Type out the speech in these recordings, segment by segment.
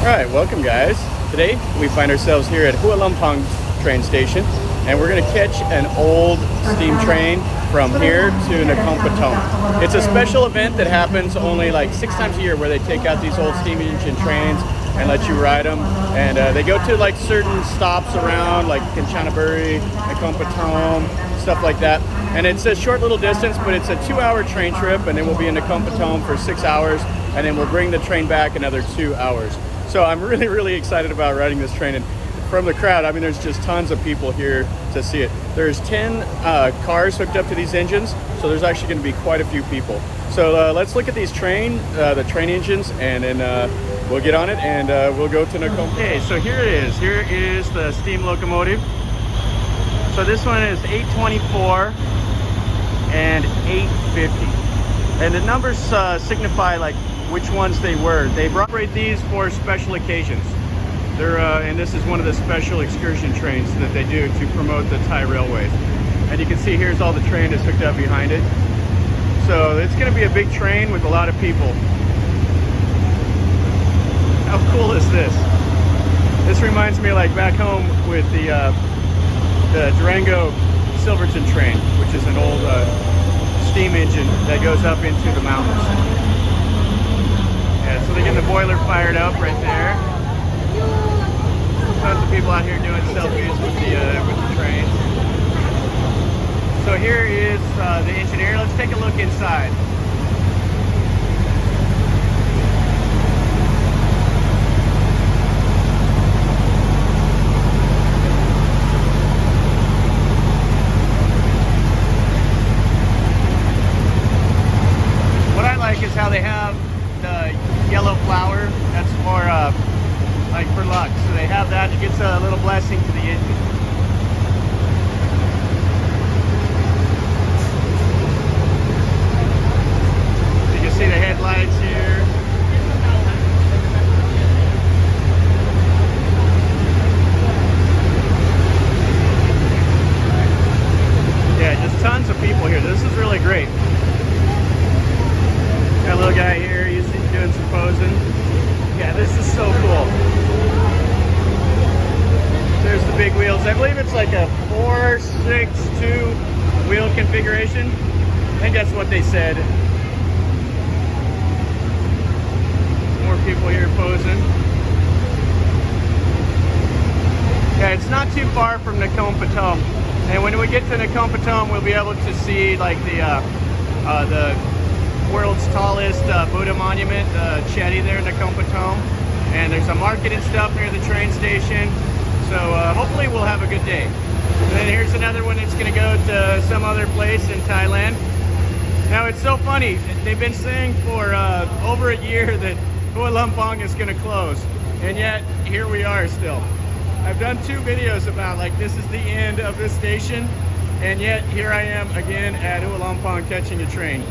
Alright, welcome guys. Today we find ourselves here at Hua Lamphong train station, and we're going to catch an old steam train from here to Nakhon Pathom. It's a special event that happens only like 6 times a year, where they take out these old steam engine trains and let you ride them, and they go to like certain stops around like Kanchanaburi, Nakhon Pathom, stuff like that. And it's a short little distance, but it's a 2-hour train trip, and then we'll be in Nakhon Pathom for 6 hours, and then we'll bring the train back another 2 hours. So I'm really excited about riding this train. And from the crowd, I mean, there's just tons of people here to see it. There's 10 cars hooked up to these engines, so there's actually going to be quite a few people. So let's look at these the train engines, and then we'll get on it, and we'll go to Nakhon. Okay, so here it is. Here is the steam locomotive. So this one is 824 and 850. And the numbers signify like which ones they were. They operate these for special occasions. They're and this is one of the special excursion trains that they do to promote the Thai railways. And you can see here's all the train is hooked up behind it. So it's going to be a big train with a lot of people. How cool is this? This reminds me like back home with the Durango Silverton train, which is an old steam engine that goes up into the mountains. Yeah, so they're getting the boiler fired up right there. Tons of people out here doing selfies with the train. So here is the engineer. Let's take a look inside. What I like is how they have the yellow flower. That's more like for luck. So they have that. It gets a little blessing to the engine. You can see the headlights here. Yeah, just tons of people here. This is really great. Got a little guy here, he's doing some posing. Yeah, this is so cool. There's the big wheels. I believe it's like a 4-6-2 wheel configuration. I think that's what they said. More people here posing. Yeah, it's not too far from Nakhon Pathom. And when we get to Nakhon Pathom, we'll be able to see like the world's tallest Buddha monument, Chedi there in Nakhon Pathom. And there's a market and stuff near the train station. So hopefully we'll have a good day. And then here's another one that's going to go to some other place in Thailand. Now it's so funny. They've been saying for over a year that Hua Lamphong is going to close. And yet here we are still. I've done 2 videos about like this is the end of this station. And yet here I am again at Hua Lamphong catching a train.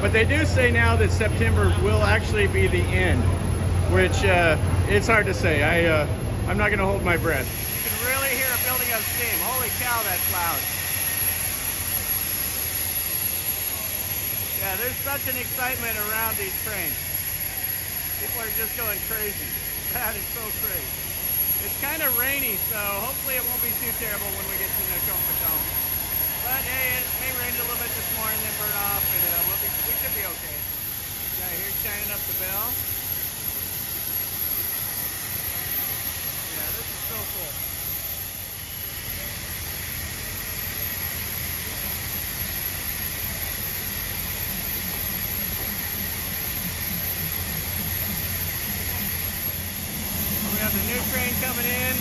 But they do say now that September will actually be the end, which it's hard to say. I'm not going to hold my breath. You can really hear a building of steam. Holy cow, that's loud. Yeah, there's such an excitement around these trains. People are just going crazy. That is so crazy. It's kind of rainy, so hopefully it won't be too terrible when we get to Nakhon Pathom. But hey, it may rain a little bit this morning, then burn off, and we should be okay. Yeah, here's shining up the bell. Yeah, this is so cool. We have the new train coming in,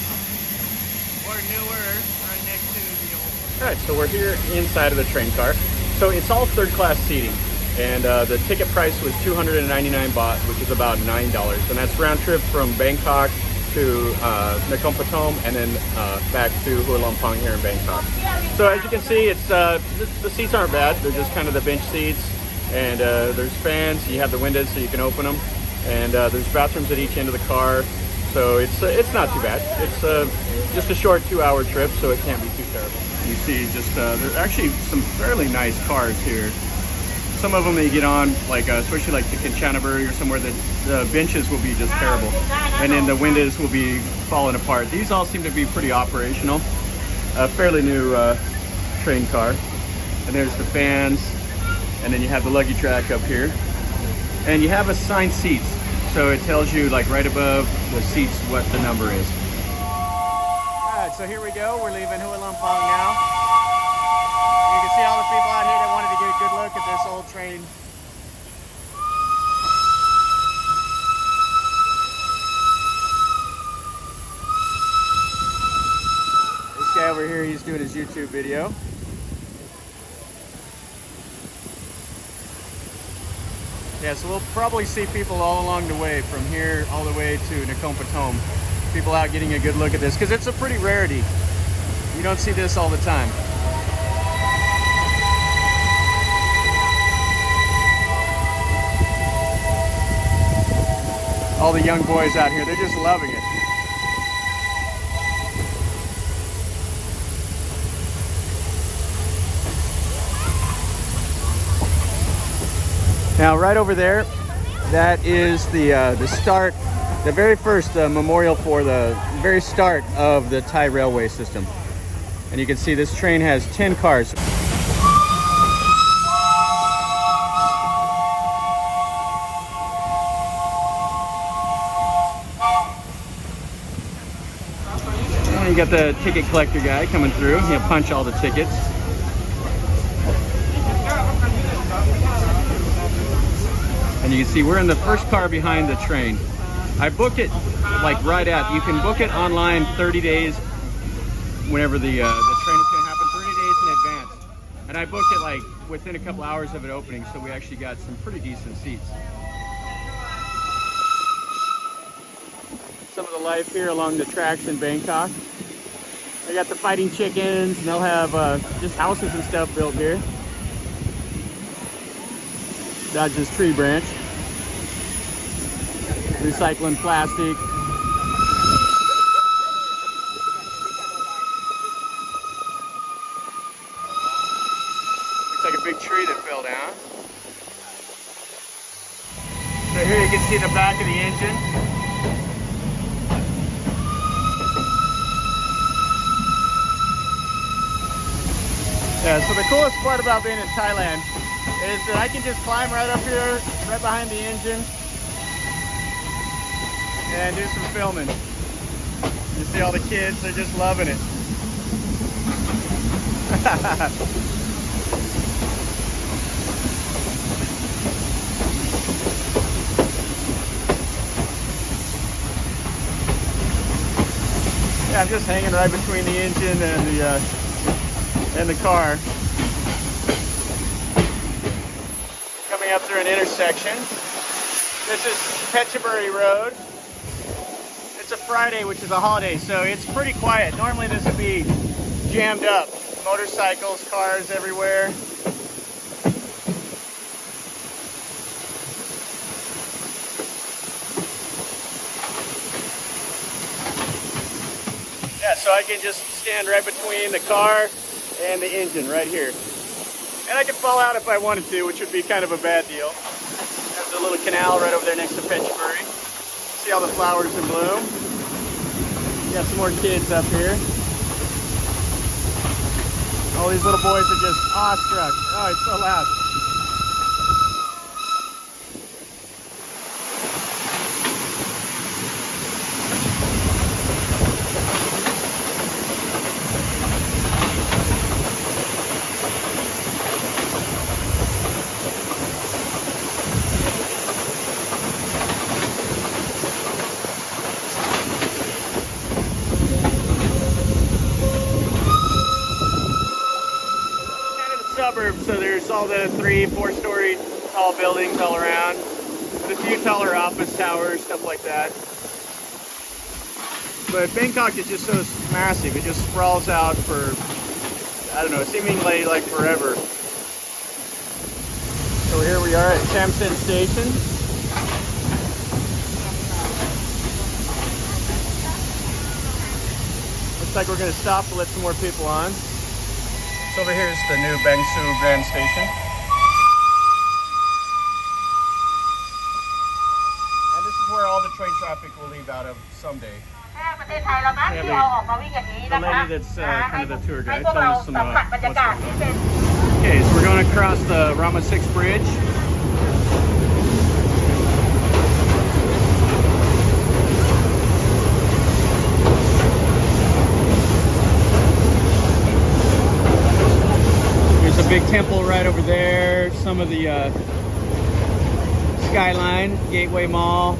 or newer, right next to the old. Alright, so we're here inside of the train car. So it's all third-class seating, and the ticket price was 299 baht, which is about $9, and that's round trip from Bangkok to Nakhon Pathom, and then back to Hua Lamphong here in Bangkok. So as you can see, it's the seats aren't bad. They're just kind of the bench seats, and there's fans. You have the windows so you can open them, and there's bathrooms at each end of the car. So it's not too bad. It's just a short 2-hour trip, so it can't be too terrible. You see, just there are actually some fairly nice cars here. Some of them that you get on, like especially like the Kanchanaburi or somewhere, that the benches will be just terrible, and then the windows will be falling apart. These all seem to be pretty operational. A fairly new train car. And there's the fans, and then you have the luggage rack up here, and you have assigned seats, so it tells you like right above the seats what the number is. All right, so here we go. We're leaving Hua Lamphong now. You can see all the people out here that wanted to get a good look at this old train. This guy over here, he's doing his YouTube video. Yeah, so we'll probably see people all along the way, from here all the way to Nakhon Pathom. People out getting a good look at this, because it's a pretty rarity. You don't see this all the time. All the young boys out here, they're just loving it. Now, right over there, that is the start, the very first memorial for the very start of the Thai railway system. And you can see this train has 10 cars. And you got the ticket collector guy coming through. He'll punch all the tickets. And you can see we're in the first car behind the train. I book it like right at, you can book it online 30 days whenever the train is going to happen, 30 days in advance. And I booked it like within a couple hours of it opening, so we actually got some pretty decent seats. Some of the life here along the tracks in Bangkok. They got the fighting chickens, and they'll have just houses and stuff built here. Dodge's tree branch. Recycling plastic. Looks like a big tree that fell down. So here you can see the back of the engine. Yeah, so the coolest part about being in Thailand is that I can just climb right up here, right behind the engine, and do some filming. You see all the kids, they're just loving it. Yeah, I'm just hanging right between the engine and the car. Coming up through an intersection. This is Phetchaburi Road. It's a Friday, which is a holiday, so it's pretty quiet. Normally this would be jammed up. Motorcycles, cars everywhere. Yeah, so I can just stand right between the car and the engine right here. And I can fall out if I wanted to, which would be kind of a bad deal. There's a little canal right over there next to Phetchaburi. See all the flowers in bloom. Got some more kids up here. All these little boys are just awestruck. Oh, it's so loud. Suburbs, so there's all the 3-4 story tall buildings all around, with a few taller office towers, stuff like that. But Bangkok is just so massive, it just sprawls out for, I don't know, seemingly like forever. So here we are at Tamsin Station. Looks like we're going to stop to let some more people on. So over here is the new Bang Sue Grand Station. all the train traffic will leave out of someday. The lady that's kind of the tour guide telling us some what's going on. Okay, so we're going across the Rama 6 bridge. There's a big temple right over there. Some of the skyline, Gateway Mall.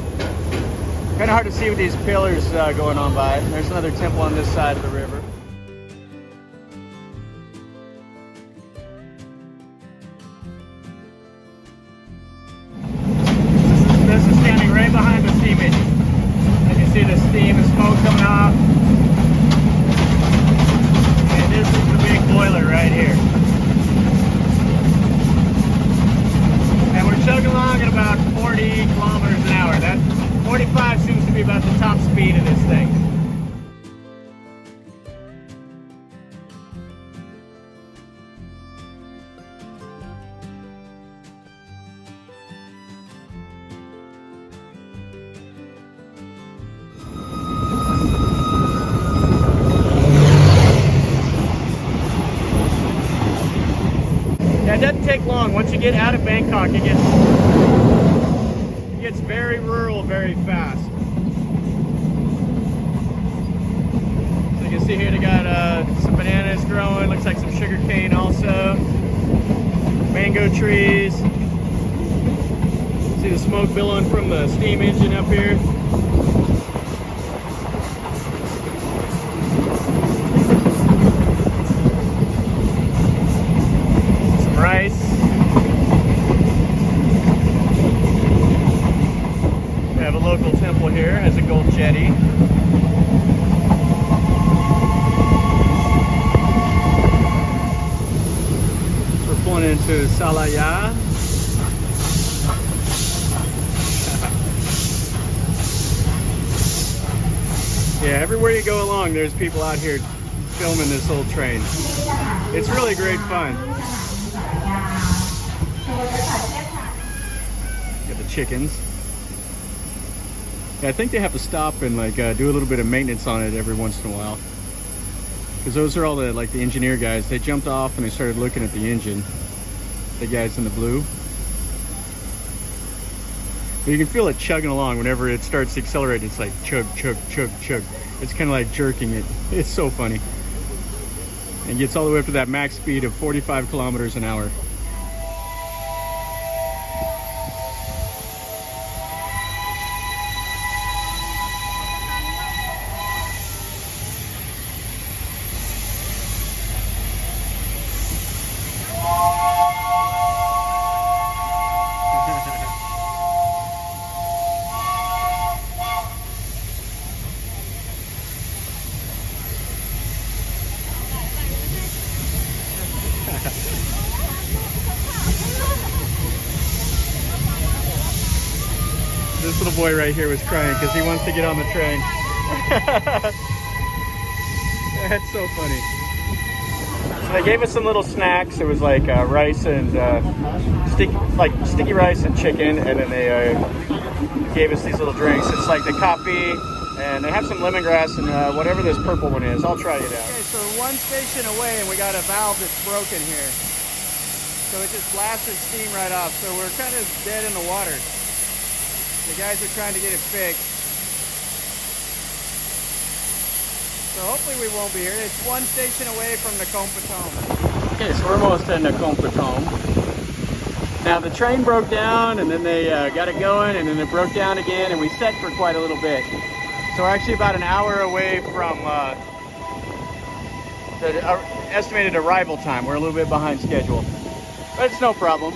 Kind of hard to see with these pillars going on by. There's another temple on this side of the river. This is standing right behind the steam engine. You can see the steam and smoke coming off. And this is the big boiler right here. And we're chugging along at about 40 kilometers an hour. That 45 seems to be about the top speed of this thing. Yeah, it doesn't take long. Once you get out of Bangkok, it gets very rural very fast. So you can see here they got some bananas growing, looks like some sugar cane also, mango trees. See the smoke billowing from the steam engine up here. Some rice. We have a local temple here, has a gold Chedi. We're pulling into Salaya. Yeah, everywhere you go along, there's people out here filming this whole train. It's really great fun. Got the chickens. Yeah, I think they have to stop and like do a little bit of maintenance on it every once in a while. Because those are all the the engineer guys. They jumped off and they started looking at the engine. The guys in the blue. But you can feel it chugging along whenever it starts accelerating. It's like chug, chug, chug, chug. It's kind of like jerking it. It's so funny. And gets all the way up to that max speed of 45 kilometers an hour. This little boy right here was crying because he wants to get on the train. That's so funny. So they gave us some little snacks. It was like rice and sticky rice and chicken, and then they gave us these little drinks. It's like the coffee, and they have some lemongrass and whatever this purple one is. I'll try it out. Okay, so we're one station away, and we got a valve that's broken here. So it just blasted steam right off. So we're kind of dead in the water. The guys are trying to get it fixed. So hopefully we won't be here. It's one station away from Nakhon Pathom. Okay, so we're almost at Nakhon Pathom. Now the train broke down and then they got it going and then it broke down again and we sat for quite a little bit. So we're actually about an hour away from the estimated arrival time. We're a little bit behind schedule, but it's no problem.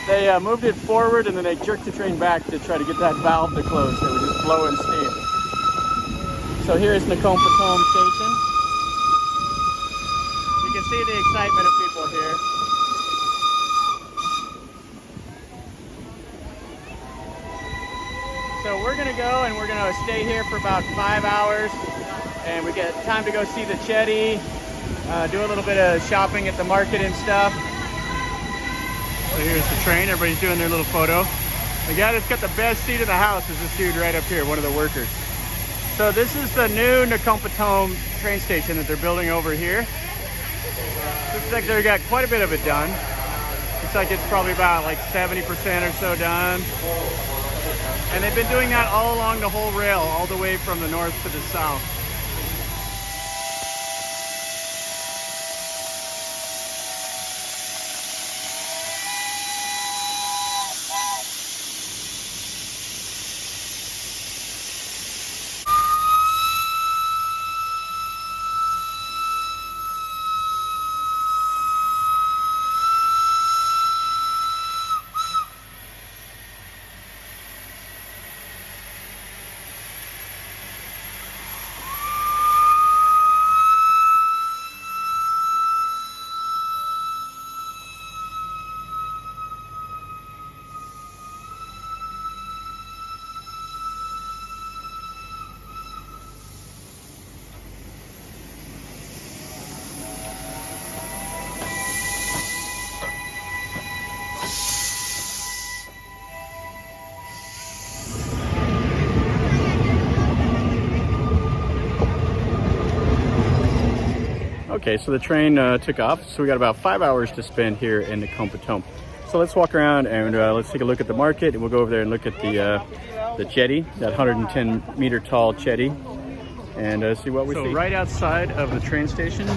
They moved it forward and then they jerked the train back to try to get that valve to close. It was just blowing steam. So here's Nakhon Pathom station. You can see the excitement of people here. So we're gonna go and we're gonna stay here for about 5 hours and we get time to go see the Chedi, do a little bit of shopping at the market and stuff. So here's the train, everybody's doing their little photo. The guy that's got the best seat in the house is this dude right up here, one of the workers. So this is the new Nakhon Pathom train station that they're building over here. Looks like they've got quite a bit of it done. Looks like it's probably about like 70% or so done. And they've been doing that all along the whole rail, all the way from the north to the south. Okay, so the train took off, so we got about 5 hours to spend here in Nakhon Pathom. So let's walk around and let's take a look at the market, and we'll go over there and look at the Chedi, that 110 meter tall Chedi, and see what we see. So right outside of the train station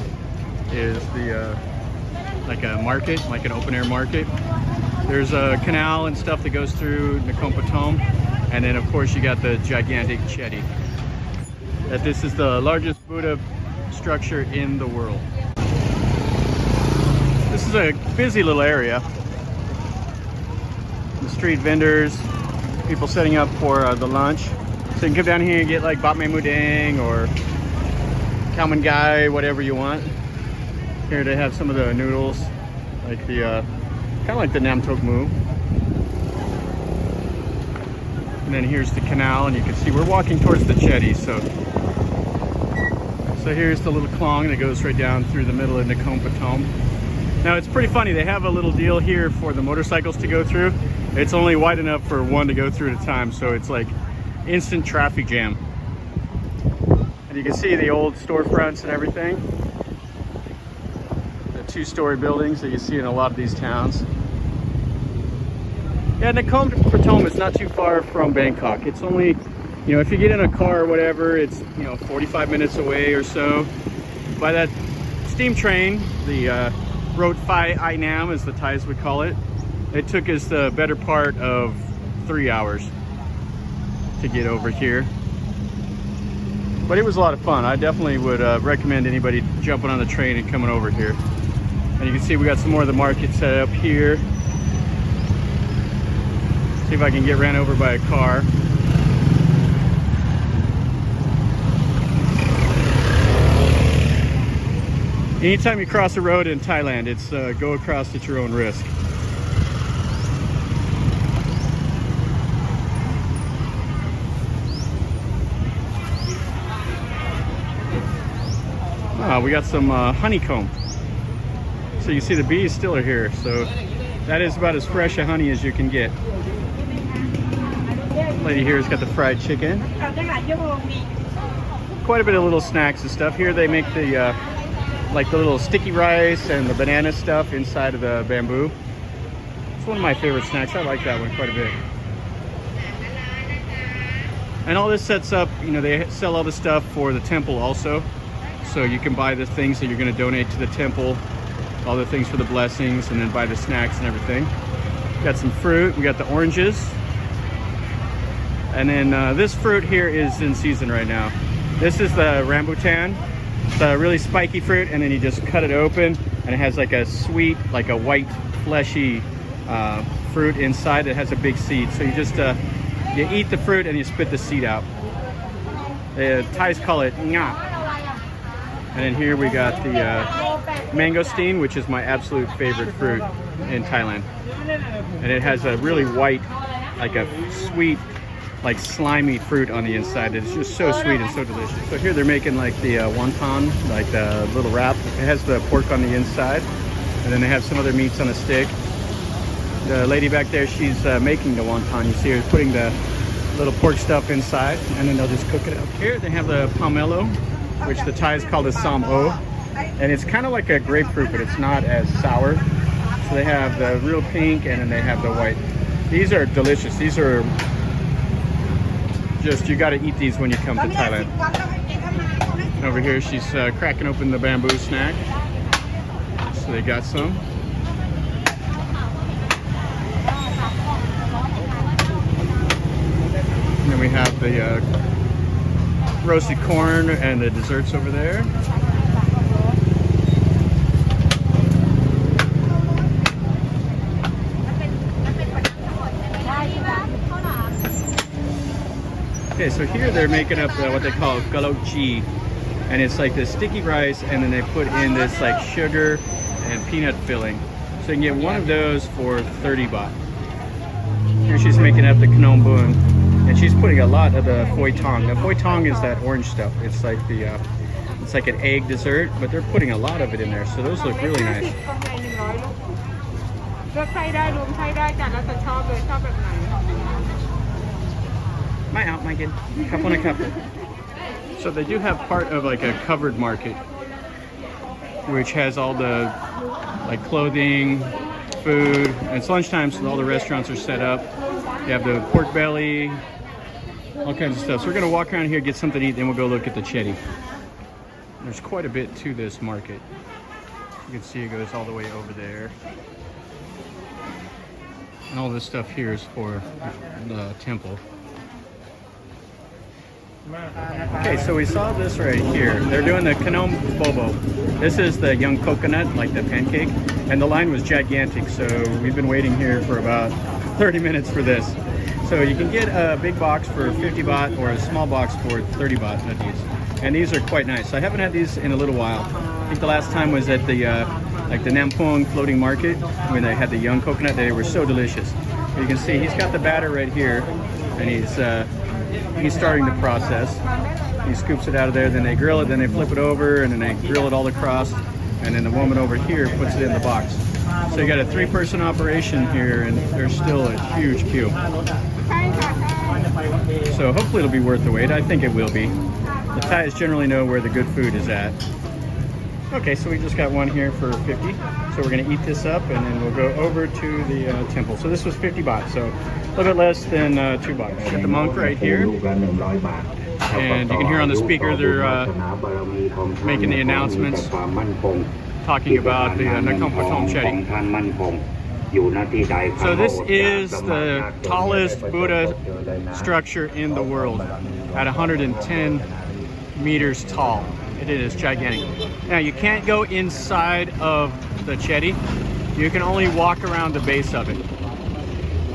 is the like a market, like an open air market. There's a canal and stuff that goes through Nakhon Pathom, and then of course you got the gigantic Chedi. That this is the largest Buddha structure in the world. This is a busy little area. The street vendors, people setting up for the lunch. So you can come down here and get like Baht Mae Mudang or Khao Man Gai, whatever you want. Here they have some of the noodles, like the kind of like the Nam Tok Mu. And then here's the canal, and you can see we're walking towards the Chedi. So here's the little klong that goes right down through the middle of Nakhon Pathom. Now it's pretty funny, they have a little deal here for the motorcycles to go through. It's only wide enough for one to go through at a time, so it's like instant traffic jam. And you can see the old storefronts and everything. The two-story buildings that you see in a lot of these towns. Yeah, Nakhon Prathom is not too far from Bangkok. It's only, you know, if you get in a car or whatever, it's, you know, 45 minutes away or so. By that steam train, the Road Phi Ai Nam, as the Thais would call it, it took us the better part of 3 hours to get over here. But it was a lot of fun. I definitely would recommend anybody jumping on the train and coming over here. And you can see we got some more of the market set up here. See if I can get ran over by a car. Anytime you cross a road in Thailand, it's go across at your own risk. We got some honeycomb. So you see the bees still are here. So that is about as fresh a honey as you can get. Lady here has got the fried chicken. Quite a bit of little snacks and stuff. Here they make the like the little sticky rice and the banana stuff inside of the bamboo. It's one of my favorite snacks. I like that one quite a bit. And all this sets up, you know, they sell all the stuff for the temple also. So you can buy the things that you're going to donate to the temple, all the things for the blessings, and then buy the snacks and everything. Got some fruit. We got the oranges. And then this fruit here is in season right now. This is the rambutan. It's a really spiky fruit, and then you just cut it open, and it has like a sweet, like a white, fleshy fruit inside that has a big seed. So you just you eat the fruit and you spit the seed out. The Thais call it nga. And then here we got the mangosteen, which is my absolute favorite fruit in Thailand. And it has a really white, like a sweet, like slimy fruit on the inside. It's just so sweet and so delicious. So here they're making like the wonton, like the little wrap. It has the pork on the inside, and then they have some other meats on a stick. The lady back there, she's making the wonton. You see her putting the little pork stuff inside, and then they'll just cook it up. Here they have the pomelo, which the Thais call the som o, and it's kind of like a grapefruit, but it's not as sour. So they have the real pink, and then they have the white. These are delicious. These are just, you got to eat these when you come to Thailand. Over here, she's cracking open the bamboo snack. So they got some. And then we have the roasted corn and the desserts over there. Okay, so here they're making up what they call galokji, and it's like this sticky rice, and then they put in this like sugar and peanut filling. So you can get one of those for 30 baht. Here she's making up the knom bun, and she's putting a lot of the phoi thong. The phoi thong is that orange stuff. It's like the it's like an egg dessert, but they're putting a lot of it in there. So those look really nice. My kid. Cup on a cup. So they do have part of like a covered market, which has all the like clothing, food, and it's lunchtime, so all the restaurants are set up. You have the pork belly, all kinds of stuff. So we're gonna walk around here, get something to eat, then we'll go look at the Chedi. There's quite a bit to this market. You can see it goes all the way over there. And all this stuff here is for the temple. Okay, so we saw this right here. They're doing the knom bobo. This is the young coconut, like the pancake, and the line was gigantic, so we've been waiting here for about 30 minutes for this. So you can get a big box for 50 baht or a small box for 30 baht of these. And these are quite nice. I haven't had these in a little while. I think the last time was at the like the Nampong floating market when they had the young coconut. They were so delicious. You can see he's got the batter right here, and he's starting the process. He scoops it out of there, then they grill it, then they flip it over, and then they grill it all across, and then the woman over here puts it in the box. So you got a 3-person operation here, and there's still a huge queue. So hopefully it'll be worth the wait. I think it will be. The Thais generally know where the good food is at. Okay, so we just got one here for 50. So we're gonna eat this up, and then we'll go over to the temple. So this was 50 baht, so a little bit less than 2 baht. Got the monk right here, and you can hear on the speaker they're making the announcements, talking about the Nakhon Prathom Chedi. So this is the tallest Buddha structure in the world, at 110 meters tall. It is gigantic. Now you can't go inside of the Chedi. You can only walk around the base of it.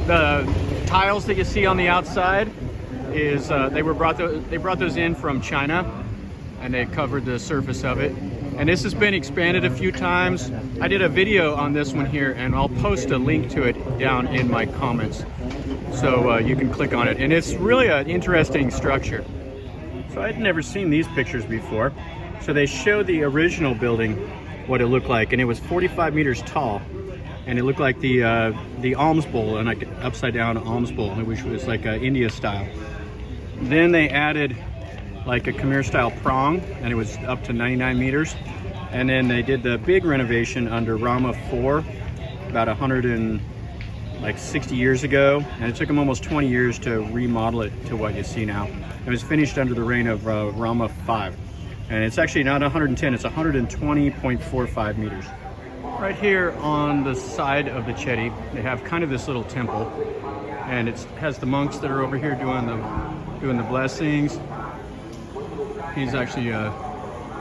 The tiles that you see on the outside is they brought those in from China, and they covered the surface of it. And this has been expanded a few times. I did a video on this one here, and I'll post a link to it down in my comments, so you can click on it. And it's really an interesting structure. So I'd never seen these pictures before. So they show the original building, what it looked like, and it was 45 meters tall, and it looked like the alms bowl, and like an upside down alms bowl, which was like India style. Then they added like a Khmer style prong, and it was up to 99 meters. And then they did the big renovation under Rama IV about 160 years ago, and it took them almost 20 years to remodel it to what you see now. It was finished under the reign of Rama V, and it's actually not 110, it's 120.45 meters. Right here on the side of the Chedi, they have kind of this little temple, and it has the monks that are over here doing the blessings. He's actually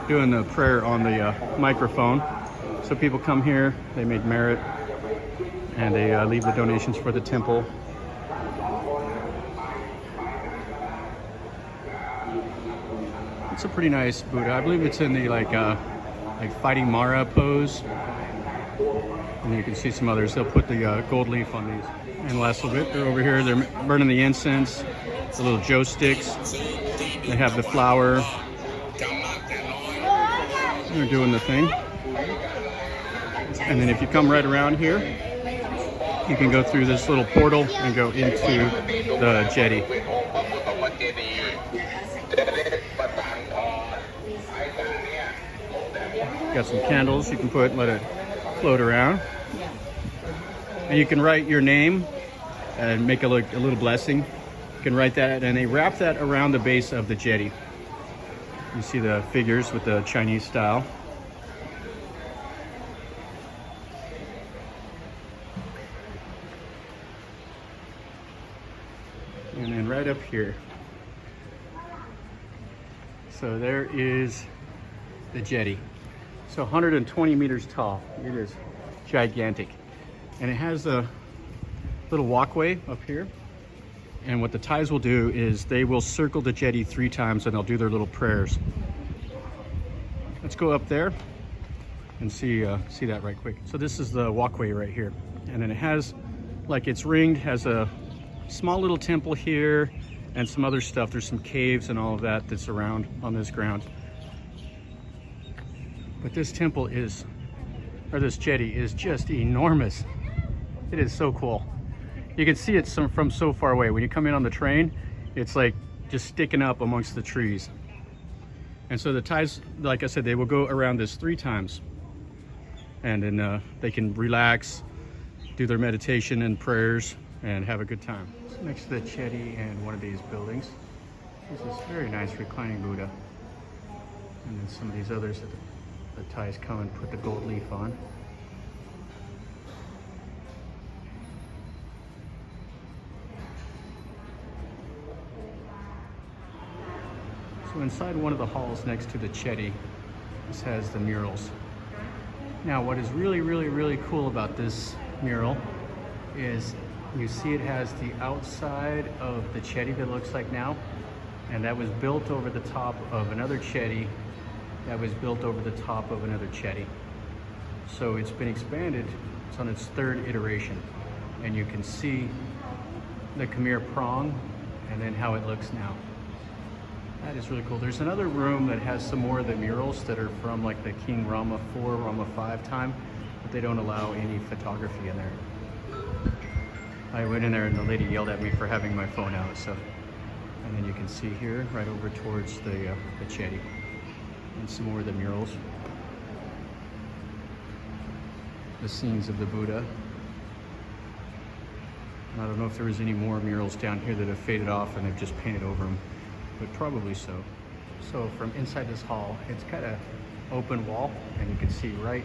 doing the prayer on the microphone. So people come here, they make merit, and they leave the donations for the temple. It's a pretty nice Buddha. I believe it's in the like fighting Mara pose. And you can see some others. They'll put the gold leaf on these. And the last little bit, they're over here. They're burning the incense, the little joe sticks. They have the flour. They're doing the thing. And then if you come right around here, you can go through this little portal and go into the jetty. Got some candles you can put and let it float around. And you can write your name and make a little blessing. You can write that, and they wrap that around the base of the jetty. You see the figures with the Chinese style. And then right up here. So there is the jetty. So 120 meters tall. It is gigantic. And it has a little walkway up here. And what the Thais will do is they will circle the jetty 3 times and they'll do their little prayers. Let's go up there and see that right quick. So this is the walkway right here. And then it has, like, it's ringed, has a small little temple here and some other stuff. There's some caves and all of that that's around on this ground. But this temple is, or this jetty is just enormous. It is so cool. You can see it from so far away. When you come in on the train, it's like just sticking up amongst the trees. And so the Thais, like I said, they will go around this 3 times. And then they can relax, do their meditation and prayers, and have a good time. So next to the Chedi and one of these buildings is this very nice reclining Buddha. And then some of these others that the Thais come and put the gold leaf on. So inside one of the halls next to the Chedi, this has the murals. Now what is really cool about this mural is you see it has the outside of the Chedi that it looks like now, and that was built over the top of another Chedi that was built over the top of another Chedi. So it's been expanded. It's on its 3rd iteration, and you can see the Khmer prong and then how it looks now. That is really cool. There's another room that has some more of the murals that are from like the King Rama 4, Rama 5 time, but they don't allow any photography in there. I went in there and the lady yelled at me for having my phone out. So, and then you can see here right over towards the Chedi and some more of the murals. The scenes of the Buddha. I don't know if there was any more murals down here that have faded off and they've just painted over them, but probably so. So from inside this hall, it's got an open wall and you can see right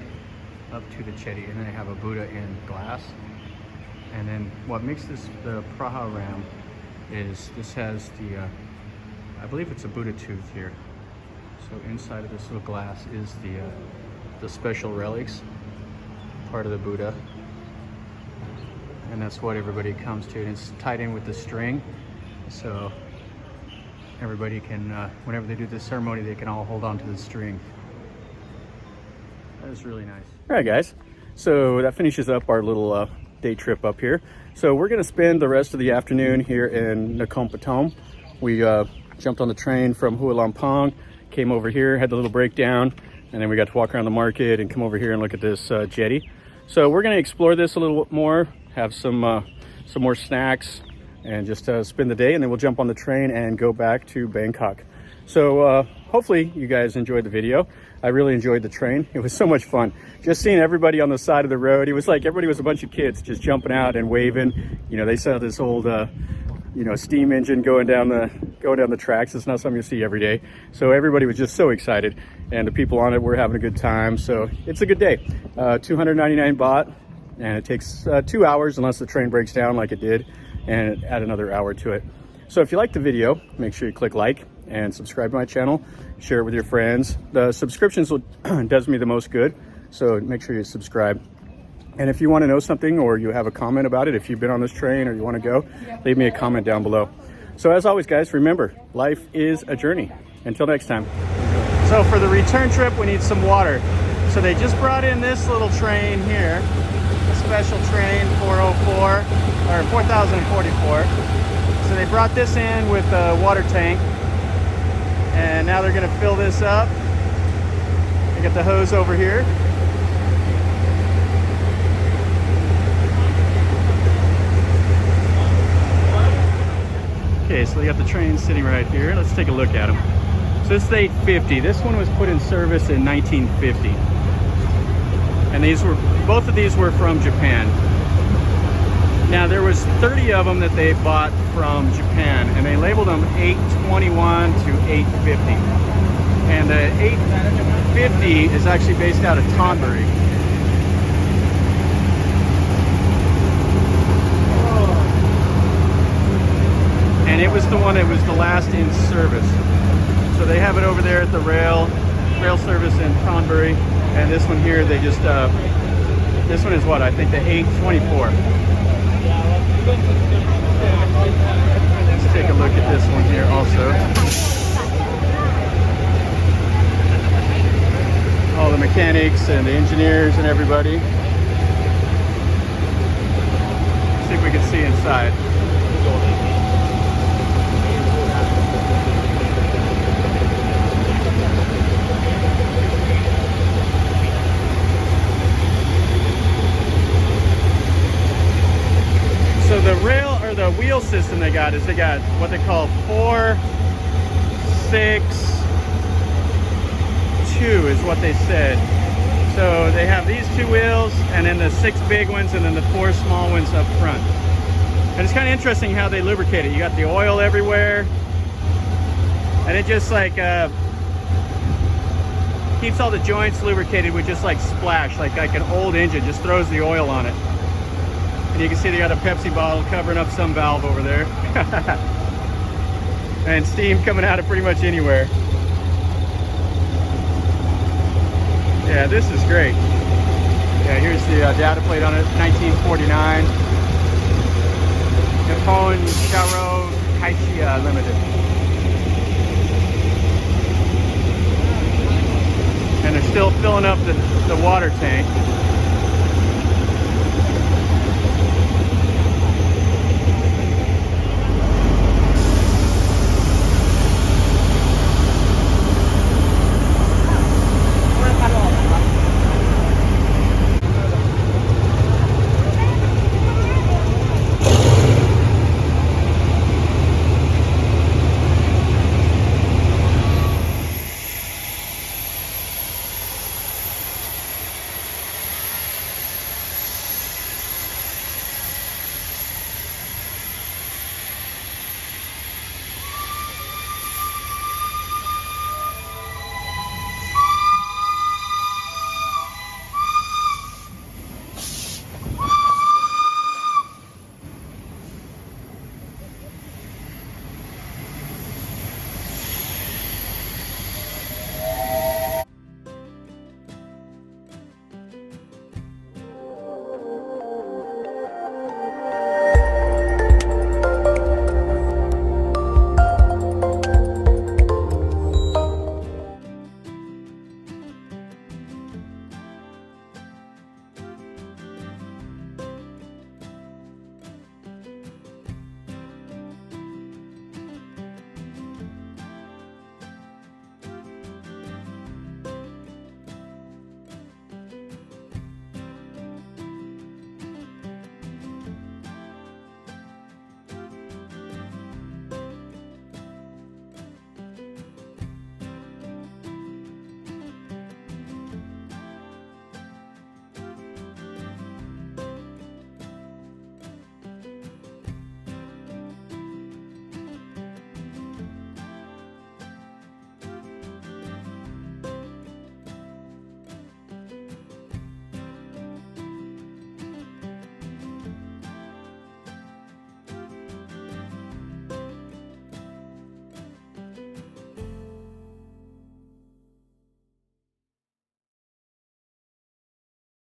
up to the Chedi, and then they have a Buddha in glass. And then what makes this the Praha Ram is this has the, I believe it's a Buddha tooth here. So inside of this little glass is the special relics, part of the Buddha. And that's what everybody comes to. And it's tied in with the string. So everybody can, whenever they do this ceremony, they can all hold on to the string. That is really nice. All right, guys. So that finishes up our little day trip up here. So we're going to spend the rest of the afternoon here in Nakhon Pathom. We jumped on the train from Hua Lamphong, came over here, had the little breakdown, and then we got to walk around the market and come over here and look at this jetty. So we're going to explore this a little more, have some more snacks, and just spend the day, and then we'll jump on the train and go back to Bangkok. So hopefully you guys enjoyed the video. I really enjoyed the train. It was so much fun. Just seeing everybody on the side of the road. It was like everybody was a bunch of kids just jumping out and waving. You know, they saw this old, steam engine going down the tracks. It's not something you see every day. So everybody was just so excited, and the people on it were having a good time. So it's a good day. 299 baht, and it takes 2 hours unless the train breaks down like it did, and add another hour to it. So if you liked the video, make sure you click like and subscribe to my channel, share it with your friends. The subscriptions does me the most good, so make sure you subscribe. And if you want to know something or you have a comment about it, if you've been on this train or you want to go, leave me a comment down below. So as always, guys, remember, life is a journey. Until next time. So for the return trip, we need some water. So they just brought in this little train here, a special train 404 or 4044. So they brought this in with a water tank, and now they're going to fill this up. They got the hose over here. Okay, so they got the train sitting right here. Let's take a look at them. So this is the 850. This one was put in service in 1950. And both of these were from Japan. Now there was 30 of them that they bought from Japan, and they labeled them 821 to 850. And the 850 is actually based out of Tonbury. And it was the one that was the last in service. So they have it over there at the rail service in Tonbury, and this one here, they just, this one is what, I think the 824. Let's take a look at this one here also. All the mechanics and the engineers and everybody. Let's see if we can see inside. So the rail or the wheel system they got is they got what they call 4, 6, 2 is what they said. So they have these 2 wheels and then the 6 big ones and then the 4 small ones up front. And it's kind of interesting how they lubricate it. You got the oil everywhere, and it just like keeps all the joints lubricated with just like splash, like an old engine, just throws the oil on it. And you can see they got a Pepsi bottle covering up some valve over there. And steam coming out of pretty much anywhere. Yeah, this is great. Yeah, here's the data plate on it, 1949. Nakhon Pathom Limited. And they're still filling up the water tank.